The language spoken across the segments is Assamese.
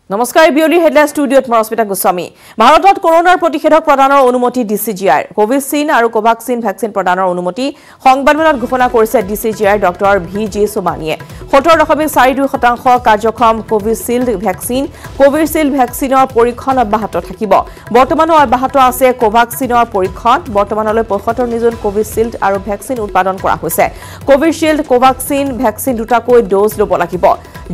নমস্কাৰ বিয়লি হেডলাইন ষ্টুডিঅত মৰস্মিতা গোস্বামী ভাৰতত কৰোনাৰ প্ৰতিষেধক প্ৰদানৰ অনুমতি ডিচিজিআই কোভিচিন আৰু কোভাক্সিন ভ্যাকচিন প্ৰদানৰ অনুমতি সংবাদমেলত ঘোষণা কৰিছে ডিচিজিআই ডক্টৰ ভিজি সোমানিয়ে 17.42% কাৰ্যক্ষম কোভিচিল্ড ভ্যাকচিনৰ পৰীক্ষণ অব্যাহত থাকিব বৰ্তমানো অব্যাহত আছে কোভাক্সিনৰ পৰীক্ষণ বৰ্তমানলৈ 75 জন কোভিচিল্ড আৰু ভ্যাকচিন উৎপাদন কৰা হৈছে কোভিচিল্ড কোভাক্সিন ভ্যাকচিন দুটাকৈ ডোজ ল'ব লাগিব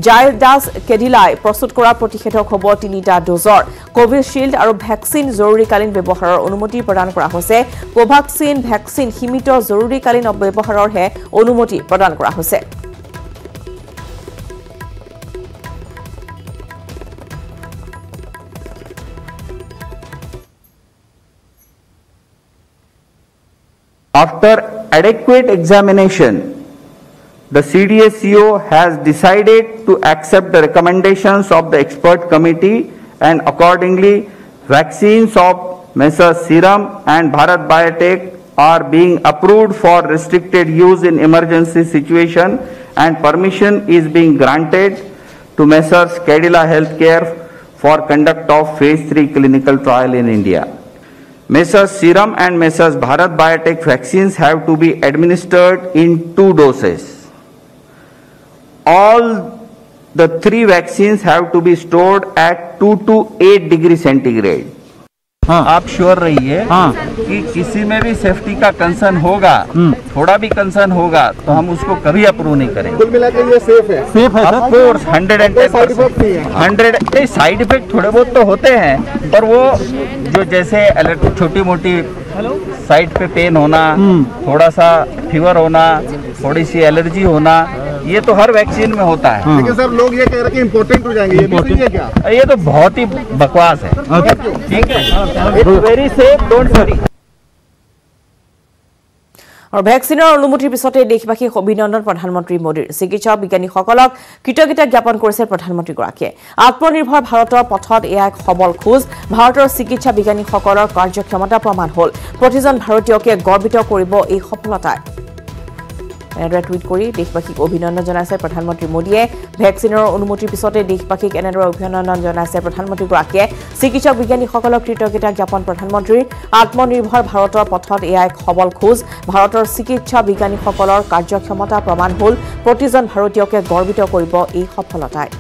জাইডাছ কেডিলাই প্ৰস্তুত কৰা প্ৰতিষেধক হ'ব 3টা ডোজৰ কোভিচিল্ড আৰু ভ্যাকচিন জৰুৰীকালীন ব্যৱহাৰৰ অনুমতি প্ৰদান কৰা হৈছে কোভাক্সিন ভ্যাকচিন সীমিত জৰুৰীকালীন ব্যৱহাৰৰহে অনুমতি প্ৰদান কৰা হৈছে After adequate examination, the CDSCO has decided to accept the recommendations of the expert committee and accordingly vaccines of Messrs Serum and Bharat Biotech are being approved for restricted use in emergency situation and permission is being granted to Messrs Cadila Healthcare for conduct of phase 3 clinical trial in India. Messrs Serum and Messrs Bharat Biotech vaccines have to be administered in 2 doses. All the 3 vaccines have to be stored at 2 to 8 degree centigrade. आप श्योर रहिए कि किसी में भी सेफ्टी का कंसर्न होगा थोड़ा भी कंसर्न होगा तो हम उसको कभी अप्रूव नहीं करेंगे कुल मिलाकर ये सेफ है ऑफ कोर्स 110% साइड इफेक्ट थोड़े बहुत तो होते हैं पर वो जो जैसे छोटी मोटी साइड पे पेन होना थोड़ा सा फीवर होना थोड़ी सी एलर्जी होना ये तो हर वैक्सीन में होता है लेकिन सर लोग ये कह रहे हैं कि इम्पोर्टेंट हो जाएंगे ये भी सही है क्या ये तो बहुत ही बकवास है ठीक है वेरी सेफ डोंट वरी और ভ্যাকচিনৰ অনুমতিৰ পিছতে দেশবাসী অভিনন্দন প্ৰধানমন্ত্ৰী মোদীৰ চিকিৎসা বিজ্ঞানীসকলক কৃতজ্ঞতা জ্ঞাপন কৰিছে প্ৰধানমন্ত্ৰী গৰাকীয়ে আত্মনিৰ্ভৰ ভাৰতৰ পথত এয়া এক সবল খোজ ভাৰতৰ চিকিৎসা বিজ্ঞানীসকলৰ কাৰ্যক্ষমতা প্ৰমাণ হ'ল প্ৰতিজন ভাৰতীয়কে গৰ্বিত কৰিব এই সফলতাই এনেদৰে টুইট কৰি দেশবাসীক অভিনন্দন জনাইছে প্ৰধানমন্ত্ৰী মোদীয়ে ভ্যাকচিনৰ অনুমতিৰ পিছতে দেশবাসীক এনেদৰে অভিনন্দন জনাইছে প্ৰধানমন্ত্ৰী গৰাকীয়ে চিকিৎসা বিজ্ঞানীসকলক কৃতজ্ঞতা জ্ঞাপন প্ৰধানমন্ত্ৰীৰ আত্মনিৰ্ভৰ ভাৰতৰ পথত এয়া এক সবল খোজ ভাৰতৰ চিকিৎসা বিজ্ঞানীসকলৰ কাৰ্যক্ষমতা প্ৰমাণ হ'ল প্ৰতিজন ভাৰতীয়কে গৰ্বিত কৰিব এই সফলতাই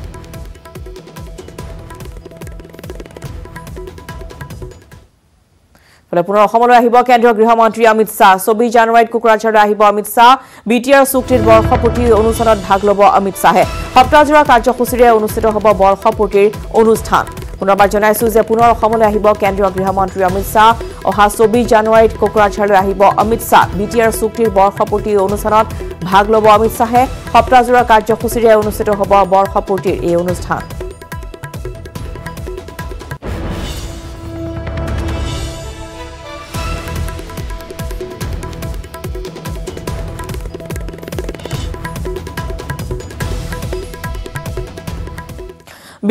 পুনৰ অসমলৈ আহিব কেন্দ্ৰীয় গৃহমন্ত্ৰী অমিত শাহ 24 জানুৱাৰীত কোকৰাঝাৰলৈ আহিব অমিত শাহ বিটিআৰ চুক্তিৰ বৰ্ষপূৰ্তি অনুষ্ঠানত ভাগ ল'ব অমিত শাহে সপ্তাহজোৰা কাৰ্যসূচীৰে অনুষ্ঠিত হ'ব বৰ্ষপূৰ্তিৰ অনুষ্ঠান পুনৰবাৰ জনাইছো যে পুনৰ অসমলৈ আহিব কেন্দ্ৰীয় গৃহমন্ত্ৰী অমিত শাহ অহা 24 জানুৱাৰীত কোকৰাঝাৰলৈ আহিব অমিত শাহ বিটিআৰ চুক্তিৰ বৰ্ষপূৰ্তি অনুষ্ঠানত ভাগ ল'ব অমিত শাহে সপ্তাহজোৰা কাৰ্যসূচীৰে অনুষ্ঠিত হ'ব বৰ্ষপূৰ্তিৰ এই অনুষ্ঠান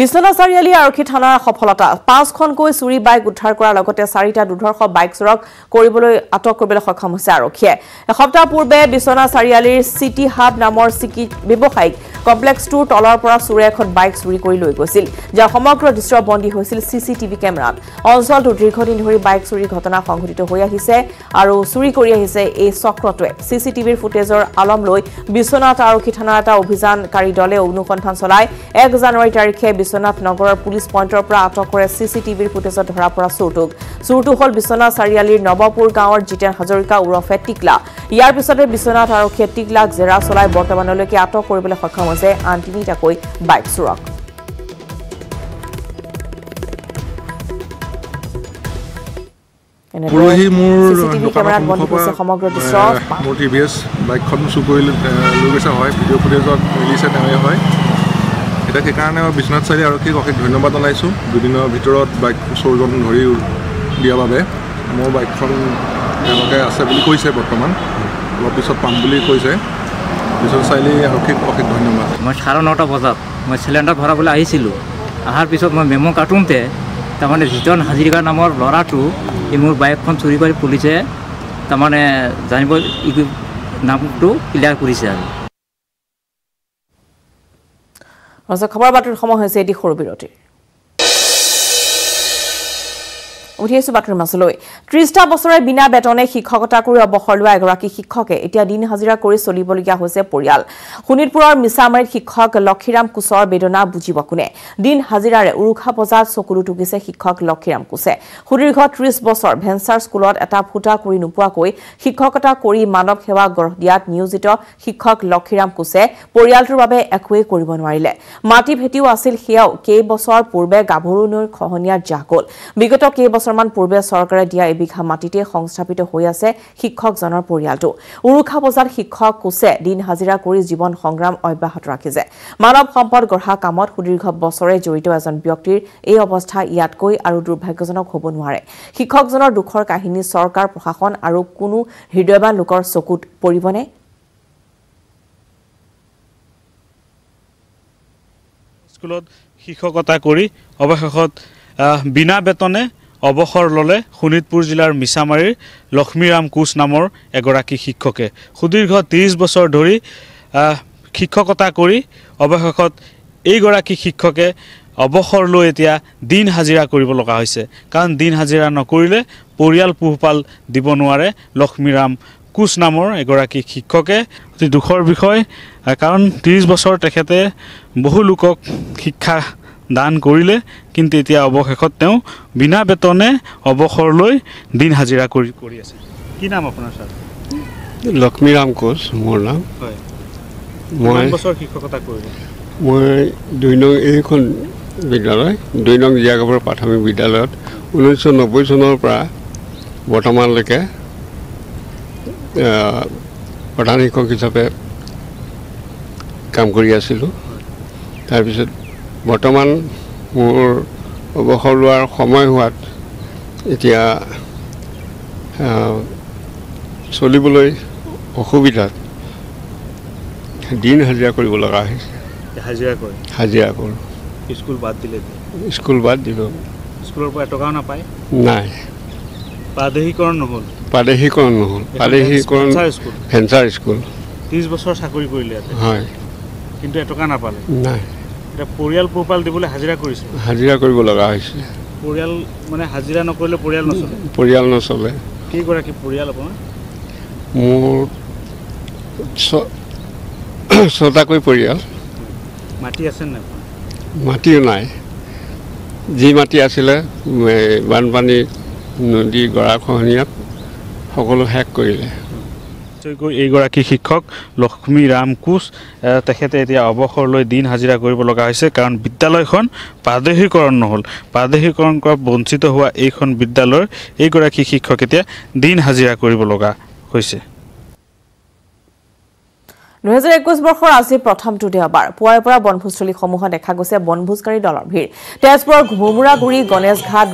বিশ্বনাথ চাৰিআলি আৰক্ষী থানাৰ সফলতা 5খনকৈ চুৰি বাইক উদ্ধাৰ কৰাৰ লগতে 4টা দুৰ্ধৰ্ষ বাইক চুৰক আটক কৰিবলৈ সক্ষম হৈছে আৰক্ষীয়ে এসপ্তাহ পূৰ্বে বিশ্বনাথ চাৰিআলিৰ সিটি হাব নামৰ ব্যৱসায়িক কমপ্লেক্সটোৰ তলৰ পৰা চুৰে এখন বাইক চুৰি কৰি লৈ গৈছিল যাৰ সমগ্ৰ দৃশ্য বন্দী হৈছিল সিসিটিভি কেমেৰাত অঞ্চলটোৰ দীৰ্ঘদিন ধৰি বাইক চুৰিৰ ঘটনা সংঘটিত হৈ আহিছে আৰু চুৰি কৰি আহিছে এই চক্ৰটোৱে সিসিটিভিৰ ফুটেজৰ আলম লৈ বিশ্বনাথ আৰক্ষী থানাৰ এটা অভিযানকাৰী দলে অনুসন্ধান চলাই 1 জানুৱাৰী তাৰিখে বিশ্বনাথ নগৰৰ পুলিচ পইণ্টৰ পৰা আটক কৰে সিসিটিভিৰ ফুটেজত ধৰা পৰা চুৰটো হল বিশ্বনাথ চাৰিআলিৰ নৱপুৰ গাঁৱৰ জিতেন হাজৰিকা উৰফে টিকলা ইয়াৰ পিছতে বিশ্বনাথ আৰক্ষীয়ে টিকলাক জেৰা চলাই বৰ্তমানলৈকে আটক কৰিবলৈ সক্ষম হৈছে আন 3টাকৈ বাইক চুৰক পৰহি মোৰ দোকানত সমগ্ৰ দৃশ্য মোৰ টিভিএছ বাইকখন চুৰ কৰি লৈ গৈছে হয় ভিডিঅ' ফুটেজত মিলিছে তেনেকৈ হয় এটা সেইকাৰণে বিশ্বনাথ চাৰিআলি আৰক্ষীক অশেষ ধন্যবাদ জনাইছোঁ দুদিনৰ ভিতৰত বাইক চোৰজন ধৰি দিয়াৰ বাবে মোৰ বাইকখন তেওঁলোকে আছে বুলি কৈছে বৰ্তমান অলপ পিছত পাম বুলি কৈছে বিশ্বনাথ চাৰিআলি আৰক্ষীক অশেষ ধন্যবাদ মই 9:30 বজাত মই চিলিণ্ডাৰ ভৰাবলৈ আহিছিলোঁ অহাৰ পিছত মই মেমো কাটোঁতে তাৰমানে জিতন হাজৰিকা নামৰ ল'ৰাটো এই মোৰ বাইকখন চুৰি কৰি পুলিচে তাৰমানে জানিব নামটো ক্লিয়াৰ কৰিছে আৰু খবৰ বাতৰিৰ সময় হৈছে এটি সৰু বিৰতি উঠিছো বাতৰি মাছলৈ 30টা বছৰে বিনা বেতনে শিক্ষকতা কৰি অৱসৰ লোৱা এগৰাকী শিক্ষকে এতিয়া দিন হাজিৰা কৰি চলিবলগীয়া হৈছে পৰিয়াল শোণিতপুৰৰ মিছামাৰীত শিক্ষক লক্ষীৰাম কোচৰ বেদনা বুজিব কোনে দিন হাজিৰাৰে উৰুখা বজাত চকুলো টুকিছে শিক্ষক লক্ষীৰাম কোচে সুদীৰ্ঘ 30 বছৰ ভেঞ্চাৰ স্কুলত এটা ফুটা কৰি নোপোৱাকৈ শিক্ষকতা কৰি মানৱ সেৱা গঢ় দিয়াত নিয়োজিত শিক্ষক লক্ষীৰাম কোচে পৰিয়ালটোৰ বাবে একোৱে কৰিব নোৱাৰিলে মাটি ভেটিও আছিল সেয়াও কেইবছৰ পূৰ্বে গাভৰু নৈৰ খহনীয়াত জাগল বিগত কেইবছৰমান পূৰ্বে চৰকাৰে দিয়া এবিঘা মাটিতে সংস্থাপিত হৈ আছে শিক্ষকজনৰ পৰিয়ালটো উৰুখা বজাত শিক্ষক কোচে দিন হাজিৰা কৰি জীৱন সংগ্ৰাম অব্যাহত ৰাখিছে মানৱ সম্পদ গঢ়া কামত সুদীৰ্ঘ বছৰে জড়িত এজন ব্যক্তিৰ এই অৱস্থা ইয়াতকৈ আৰু দুৰ্ভাগ্যজনক হ'ব নোৱাৰে শিক্ষকজনৰ দুখৰ কাহিনী চৰকাৰ প্ৰশাসন আৰু কোনো হৃদয়বান লোকৰ চকুত পৰিবনে স্কুলত শিক্ষকতা কৰি অৱশেষত বিনা বেতনে অৱসৰ ললে শোণিতপুৰ জিলাৰ মিছামাৰীৰ লক্ষ্মীৰাম কোচ নামৰ এগৰাকী শিক্ষকে সুদীৰ্ঘ 30 বছৰ ধৰি শিক্ষকতা কৰি অৱশেষত এইগৰাকী শিক্ষকে অৱসৰ লৈ এতিয়া দিন হাজিৰা কৰিব লগা হৈছে কাৰণ দিন হাজিৰা নকৰিলে পৰিয়াল পোহপাল দিব নোৱাৰে লক্ষ্মীৰাম কোচ নামৰ এগৰাকী শিক্ষকে অতি দুখৰ বিষয় কাৰণ 30 বছৰ তেখেতে বহু লোকক শিক্ষা দান কৰিলে কিন্তু এতিয়া অৱশেষত তেওঁ বিনা বেতনে অৱসৰ লৈ দিন হাজিৰা কৰি আছে কি নাম আপোনাৰ স্যাৰ লক্ষ্মীৰাম কোচ মোৰ নাম হয় মই বছৰ শিক্ষকতা কৰিলে মই 2 নং এইখন বিদ্যালয় 2 নং জিয়াগাবৰ প্ৰাথমিক বিদ্যালয়ত 1990 চনৰ পৰা বৰ্তমানলৈকে প্ৰধান শিক্ষক হিচাপে কাম কৰি আছিলোঁ তাৰপিছত বৰ্তমান মোৰ অৱসৰ লোৱাৰ সময় হোৱাত এতিয়া চলিবলৈ অসুবিধাত দিন হাজিৰা কৰিব লগা হৈছে হাজিৰা কৰোঁ স্কুল বাদ দিলে স্কুল বাদ দিলোঁ স্কুলৰ পৰা টকাও নাপায় নাই প্ৰাদেশিকৰণ নহ'ল ভেঞ্চাৰ স্কুল 30 বছৰ চাকৰি কৰিলে হয় কিন্তু এটকা নাপালে নাই এটা পৰিয়াল পোহপাল দিবলৈ হাজিৰা কৰিছে হাজিৰা কৰিব লগা হৈছে পৰিয়াল মানে হাজিৰা নকৰিলে পৰিয়াল নচলে কেইগৰাকী পৰিয়াল আপোনাৰ মোৰ 6টাকৈ পৰিয়াল মাটি আছে নাই মাটিও নাই যি মাটি আছিলে বানপানী নদী গৰাখহনীয়াত সকলো শেষ কৰিলে এইগৰাকী শিক্ষক লক্ষ্মীৰাম কোচ তেখেতে এতিয়া অৱসৰ লৈ দিন হাজিৰা কৰিব লগা হৈছে কাৰণ বিদ্যালয়খন প্ৰাদেশিকৰণ নহ'ল প্ৰাদেশিকৰণ কৰা বঞ্চিত হোৱা এইখন বিদ্যালয়ৰ এইগৰাকী শিক্ষক এতিয়া দিন হাজিৰা কৰিব লগা হৈছে 2021 বৰ্ষৰ আজি প্ৰথমটো দেওবাৰ পুৱাৰ পৰা বনভোজস্থলীসমূহত দেখা গৈছে বনভোজকাৰী দলৰ ভিৰ তেজপুৰৰ ঘুমুৰাগুৰি গণেশঘাট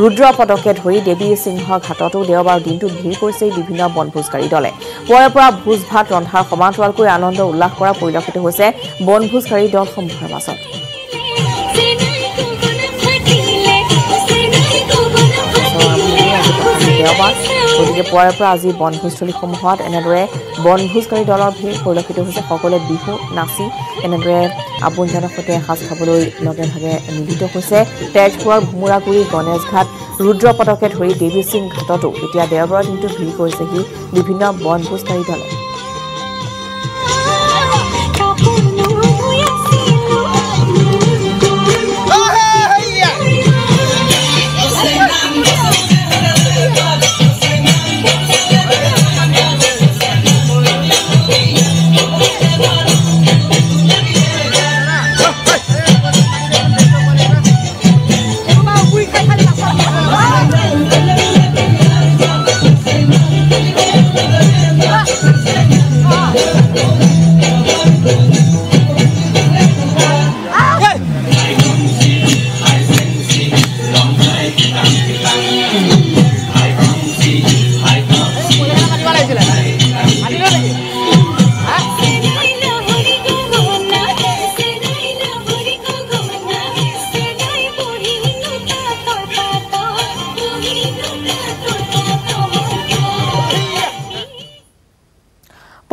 ৰুদ্ৰপদকে ধৰি দেৱী সিংহ ঘাটতো দেওবাৰ দিনটোত ভিৰ কৰিছে বিভিন্ন বনভোজকাৰী দলে পুৱাৰ পৰা ভোজ ভাত ৰন্ধাৰ সমান্তৰালকৈ আনন্দ উল্লাস কৰা পৰিলক্ষিত হৈছে বনভোজকাৰী দলসমূহৰ মাজত গতিকে পুৱাৰ পৰা আজি বনভোজস্থলীসমূহত এনেদৰে বনভোজকাৰী দলৰ ভিৰ পৰিলক্ষিত হৈছে সকলোৱে বিহু নাচি এনেদৰে আপোনজনৰ সৈতে এসাঁজ খাবলৈ লগে ভাগে মিলিত হৈছে তেজপুৰৰ ঘুমুৰাগুৰি গণেশঘাট ৰুদ্ৰপদকে ধৰি দেৱী সিং ঘাটতো এতিয়া দেওবাৰৰ দিনটো ভিৰ কৰিছেহি বিভিন্ন বনভোজকাৰী দলে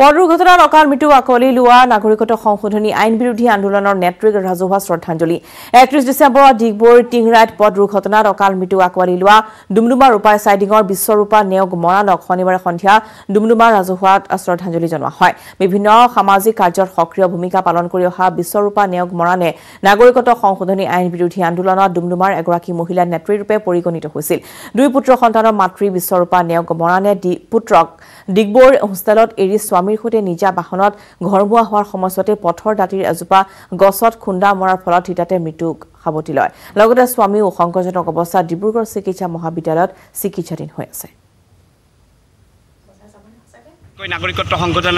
পথ দুৰ্ঘটনাত অকাল মৃত্যু আকোৱালি লোৱা নাগৰিকত্ব সংশোধনী আইন বিৰোধী আন্দোলনৰ নেতৃত্বক ৰাজহুৱা শ্ৰদ্ধাঞ্জলি 31 ডিচেম্বৰত ডিগবৈ টিংৰাইত পথ দুৰ্ঘটনাত অকাল মৃত্যু আকোৱালি লোৱা ডুমডুমা ৰূপাই চাইডিঙৰ বিশ্বৰূপা নেওগ মৰাণক শনিবাৰে সন্ধিয়া ডুমডুমা ৰাজহুৱা শ্ৰদ্ধাঞ্জলি জনোৱা হয় বিভিন্ন সামাজিক কাৰ্যত সক্ৰিয় ভূমিকা পালন কৰি অহা বিশ্বৰূপা নেওগ মৰাণে নাগৰিকত্ব সংশোধনী আইন বিৰোধী আন্দোলনত ডুমডুমাৰ এগৰাকী মহিলা নেতৃৰূপে পৰিগণিত হৈছিল দুই পুত্ৰ সন্তানৰ মাতৃ বিশ্বৰূপা নেওগ মৰাণে পুত্ৰক ডিগবৈৰ হোষ্টেলত এৰি স্বামীৰ সৈতে নিজা বাহনত ঘৰমুৱা হোৱাৰ সময়তে পথৰ দাঁতিৰ এজোপা গছত খুন্দা মৰাৰ ফলত হিতাতে মৃত্যু সাৱটি লয় লগতে স্বামীও সংকটজনক অৱস্থাত ডিব্ৰুগড় চিকিৎসা মহাবিদ্যালয়ত চিকিৎসাধীন হৈ আছে নাগৰিকত্ব সংশোধন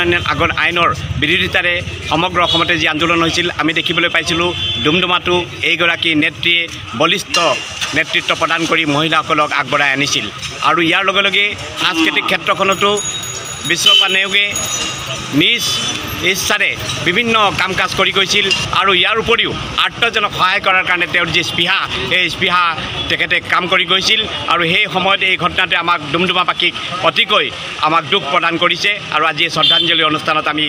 আইনৰ বিৰোধিতাৰে সমগ্ৰ অসমতে যি আন্দোলন হৈছিল আমি দেখিবলৈ পাইছিলোঁ ডুমডুমাটো এইগৰাকী নেত্ৰীয়ে বলিষ্ঠ নেতৃত্ব প্ৰদান কৰি মহিলাসকলক আগবঢ়াই আনিছিল আৰু ইয়াৰ লগে লগে সাংস্কৃতিক ক্ষেত্ৰখনতো বিশ্বৰূপা নেওগে নিজ ইচ্ছাৰে বিভিন্ন কাম কাজ কৰি গৈছিল আৰু ইয়াৰ উপৰিও আৰ্তজনক সহায় কৰাৰ কাৰণে তেওঁৰ যি স্পৃহা এই স্পৃহা তেখেতে কাম কৰি গৈছিল আৰু সেই সময়ত এই ঘটনাটোৱে আমাক ডুমডুমাবাসীক অতিকৈ আমাক দুখ প্ৰদান কৰিছে আৰু আজি শ্ৰদ্ধাঞ্জলি অনুষ্ঠানত আমি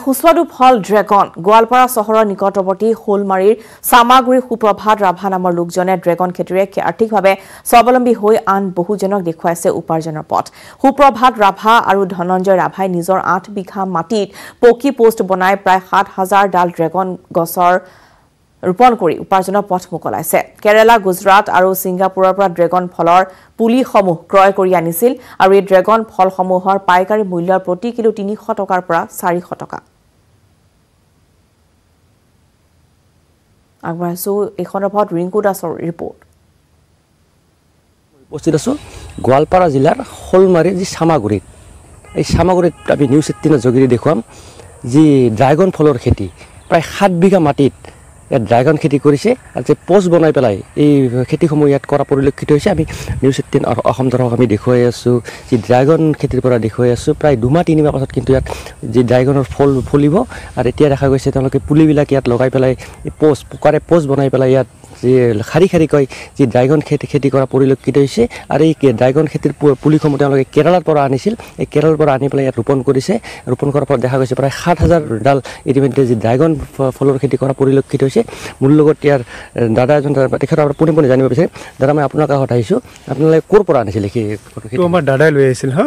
সুস্বাদু ফল ড্ৰেগন গোৱালপাৰা চহৰৰ নিকটৱৰ্তী হোলমাৰীৰ সামাগুৰি সুপ্ৰভাত ৰাভা নামৰ লোকজনে ড্ৰেগন খেতিৰে আৰ্থিকভাৱে স্বাৱলম্বী হৈ আন বহুজনক দেখুৱাইছে উপাৰ্জনৰ পথ সুপ্ৰভাত ৰাভা আৰু ধনঞ্জয় ৰাভাই নিজৰ 8 বিঘা মাটিত পকি পোষ্ট বনাই প্ৰায় 7000 ডাল ড্ৰেগন গছৰ ৰোপণ কৰি উপাৰ্জনৰ পথ মুকলাইছে কেৰালা গুজৰাট আৰু ছিংগাপুৰৰ পৰা ড্ৰেগন ফলৰ পুলিসমূহ ক্ৰয় কৰি আনিছিল আৰু এই ড্ৰেগন ফলসমূহৰ পাইকাৰী মূল্য প্ৰতি কিলো 300 টকাৰ পৰা 400 টকা আগবাঢ়িছো এই সন্দৰ্ভত ৰিংকু দাসৰ ৰিপৰ্ট উপস্থিত আছো গোৱালপাৰা জিলাৰ হোলমাৰীৰ যি সামাগুৰিত এই সামাগুৰিত আমি নিউজ 18 যোগেদি দেখুৱাম যি ড্ৰাগন ফলৰ খেতি প্ৰায় 7 বিঘা মাটিত ড্ৰাগন খেতি কৰিছে আৰু যে পোষ্ট বনাই পেলাই এই খেতিসমূহ ইয়াত কৰা পৰিলক্ষিত হৈছে আমি নিউজ 18 অসম দৰ্শক আমি দেখুৱাই আছো যে ড্ৰাগন খেতিৰ পৰা দেখুৱাই আছো প্ৰায় 2-3 মাহ পাছত কিন্তু ইয়াত যে ড্ৰাগনৰ ফল ফুলিব আৰু এতিয়া দেখা গৈছে তেওঁলোকে পুলিবিলাক ইয়াত লগাই পেলাই এই পোষ্ট বনাই পেলাই ইয়াত যে খাৰি খাৰিকৈ যে ড্ৰাগন খেতি কৰা পৰিলক্ষিত হৈছে আৰু এই ড্ৰাগন খেতিৰ পুলিসমূহ তেওঁলোকে কেৰালাৰ পৰা আনিছিল এই কেৰালাৰ পৰা আনি পেলাই ইয়াত ৰোপণ কৰিছে ৰোপণ কৰাৰ পৰা দেখা গৈছে প্ৰায় 7000 ডাল ইতিমধ্যে যে ড্ৰাগন ফলৰ খেতি কৰা পৰিলক্ষিত হৈছে মোৰ লগত ইয়াৰ দাদা এজন তেখেতৰ পোনে জানিব বিচাৰিম দাদা মই আপোনাৰ কাষত আহিছোঁ আপোনালোকে ক'ৰ পৰা আনিছিল এইটো আমাৰ দাদাই লৈ আহিছিল হা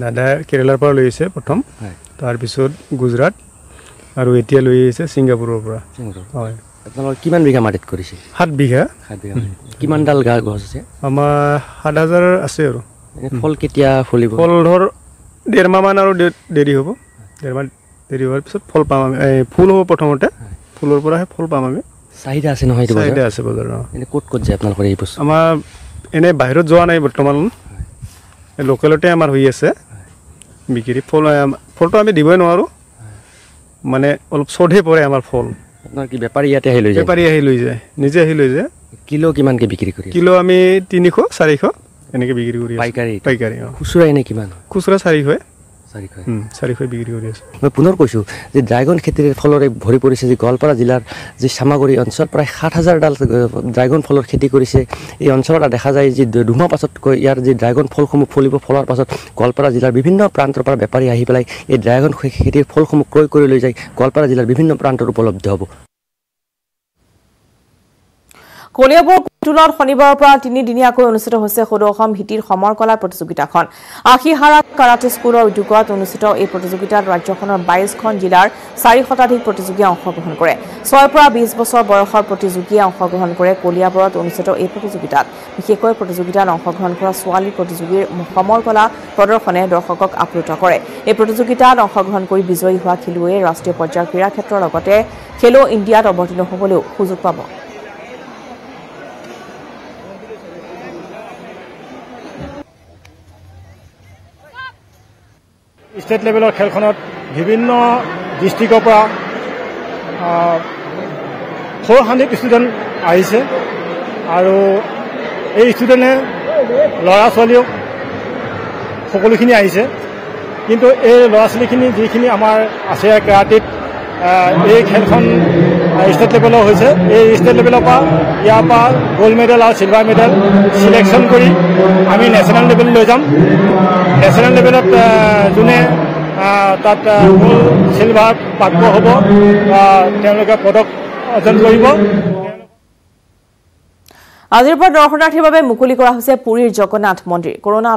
দাদা কেৰালাৰ পৰা লৈ আহিছে প্ৰথম তাৰপিছত গুজৰাট আৰু এতিয়া লৈ আহিছে ছিংগাপুৰৰ পৰা হয় আপোনালোকে কিমান বিঘা মাটিত কৰিছে 7 বিঘা কিমান ডাল গছ আছে আমাৰ 7000 আছে আৰু ফল কেতিয়া ফুলিব ফল ধৰ 1.5 মাহ মান আৰু দেৰি হ'ব 1.5 মাহ দেৰি হোৱাৰ পিছত ফল পাম আমি ফুল হ'ব প্ৰথমতে ফুলৰ পৰাহে ফল পাম আমি চাহিদা আছে নহয় এইটো চাহিদা আছে বজাৰত এনে ক'ত যায় আপোনালোকৰ এই বস্তু আমাৰ এনে বাহিৰত যোৱা নাই বৰ্তমান লোকেলতে আমাৰ হৈ আছে বিক্ৰী ফলটো আমি দিবই নোৱাৰোঁ মানে অলপ চৰ্টহে পৰে আমাৰ ফল আপোনাৰ কি বেপাৰী ইয়াতে আহি লৈ যায় বেপাৰী আহি লৈ যায় নিজে আহি লৈ যায় কিলো কিমানকৈ বিক্ৰী কৰি কিলো আমি 300-400 এনেকৈ বিক্ৰী কৰি পাইকাৰী খুচুৰা এনে কিমান খুচুৰা 400 বিক্ৰী কৰি আছে মই পুনৰ কৈছোঁ যে ড্ৰাগন খেতিৰ ফলৰে ভৰি পৰিছে যে গোৱালপাৰা জিলাৰ যি সামাগুৰি অঞ্চল প্ৰায় 7000 ডাল ড্ৰাগন ফলৰ খেতি কৰিছে এই অঞ্চলত দেখা যায় যে দুমাহ পাছতকৈ ইয়াৰ যি ড্ৰাগন ফলসমূহ ফলিব ফলাৰ পাছত গোৱালপাৰা জিলাৰ বিভিন্ন প্ৰান্তৰ পৰা বেপাৰী আহি পেলাই এই ড্ৰাগন খেতিৰ ফলসমূহ ক্ৰয় কৰি লৈ যায় গোৱালপাৰা জিলাৰ বিভিন্ন প্ৰান্তত উপলব্ধ হ'ব কলিয়াবৰ কুতুলত শনিবাৰৰ পৰা 3 দিনীয়াকৈ অনুষ্ঠিত হৈছে সদৌ অসম ভিত্তিৰ সমৰ কলা প্ৰতিযোগিতাখন আশিহাৰা কাৰাটে স্কুলৰ উদ্যোগত অনুষ্ঠিত এই প্ৰতিযোগিতাত ৰাজ্যখনৰ 22খন জিলাৰ 4 শতাধিক প্ৰতিযোগীয়ে অংশগ্ৰহণ কৰে 6 পৰা 20 বছৰ বয়সৰ প্ৰতিযোগীয়ে অংশগ্ৰহণ কৰে কলিয়াবৰত অনুষ্ঠিত এই প্ৰতিযোগিতাত বিশেষকৈ প্ৰতিযোগিতাত অংশগ্ৰহণ কৰা ছোৱালী প্ৰতিযোগীৰ সমৰ কলা প্ৰদৰ্শনে দৰ্শকক আপ্লুত কৰে এই প্ৰতিযোগিতাত অংশগ্ৰহণ কৰি বিজয়ী হোৱা খেলুৱৈয়ে ৰাষ্ট্ৰীয় পৰ্যায়ৰ ক্ৰীড়া ক্ষেত্ৰৰ লগতে খেলো ইণ্ডিয়াত অৱতীৰ্ণ হ'বলৈও সুযোগ পাব ষ্টেট লেভেলৰ খেলখনত বিভিন্ন ডিষ্ট্ৰিক্টৰ পৰা 400 ষ্টুডেণ্ট আহিছে আৰু এই ষ্টুডেণ্টে ল'ৰা ছোৱালীও সকলোখিনি আহিছে কিন্তু এই ল'ৰা ছোৱালীখিনি যিখিনি আমাৰ আছে কেৰাটিত এই খেলখন ষ্টেট লেভেলৰ হৈছে এই ষ্টেট লেভেলৰ পৰা ইয়াৰ পৰা গোল্ড মেডেল আৰু চিলভাৰ মেডেল সিলেকশ্যন কৰি আমি নেশ্যনেল লেভেল লৈ যাম নেশ্যনেল লেভেলত যোনে তাত গোল্ড চিলভাৰ প্ৰাপ্য হ'ব তেওঁলোকে পদক অৰ্জন কৰিব আজিৰ পৰা দৰ্শনাৰ্থীৰ বাবে মুকলি কৰা হৈছে পুৰীৰ জগন্নাথ মন্দিৰ কৰোনা